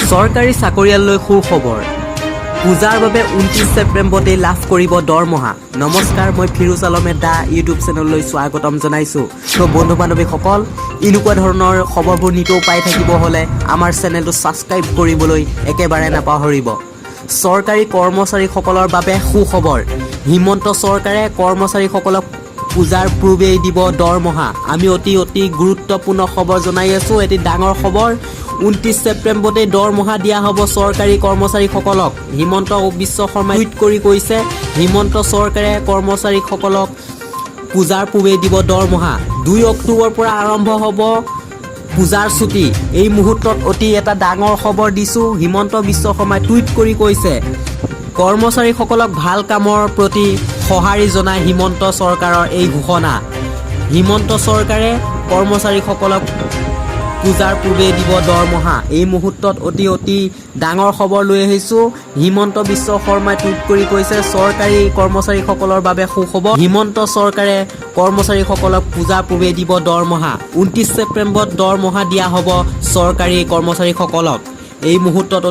চৰকাৰী চাকৰিয়াললৈ সুখবৰ পূজাৰ বাবে 29 ছেপ্টেম্বৰতে লাভ কৰিব দৰমহা নমস্কাৰ মই ফিৰোজ আলমে দা ইউটিউব চেনেললৈ স্বাগতম জনাইছো তো বন্ধু বান্ধৱীসকল এনেকুৱা ধৰণৰ খবৰবোৰ নিতৌ পাই থাকিব হলে আমাৰ চেনেলটো সাবস্ক্ৰাইব কৰিবলৈ একেবাৰে নাপাহৰিব চৰকাৰী কৰ্মচাৰীসকলৰ বাবে সুখবৰ হিমন্ত চৰকাৰে কৰ্মচাৰীসকলক পূজাৰ পূৰ্বেই দিব দৰমহা আমি অতি গুৰুত্বপূৰ্ণ খবৰ জনাই আছো এটি ডাঙৰ খবৰ 29 ছেপ্টেম্বৰতে দৰমহা দিয়া হ'ব চৰকাৰী কৰ্মচাৰীসকলক হিমন্ত বিশ্ব শৰ্মাই টুইট কৰি কৈছে হিমন্ত চৰকাৰে কৰ্মচাৰীসকলক পূজাৰ পূৰ্বে দিব দৰমহা 2 অক্টোবৰৰ পৰা আৰম্ভ হ'ব পূজাৰ ছুটি এই মুহূৰ্তত অতি এটা ডাঙৰ খবৰ দিছো হিমন্ত বিশ্ব শৰ্মাই টুইট কৰি কৈছে কৰ্মচাৰীসকলক ভাল কামৰ প্ৰতি সঁহাৰি জনাই হিমন্ত চৰকাৰৰ এই ঘোষণা হিমন্ত চৰকাৰে কৰ্মচাৰীসকলক পূজাৰ পূৰ্বে দিব দৰমহা এই মুহূৰ্তত অতি ডাঙৰ খবৰ লৈ আহিছো হিমন্ত বিশ্ব শৰ্মাই টুইট কৰি কৈছে চৰকাৰী কৰ্মচাৰীসকলৰ বাবে সুখবৰ হিমন্ত চৰকাৰে কৰ্মচাৰীসকলক পূজাৰ পূৰ্বে দিব দৰমহা 29 ছেপ্টেম্বৰত দৰমহা দিয়া হ'ব চৰকাৰী কৰ্মচাৰীসকলক এই মুহূৰ্তত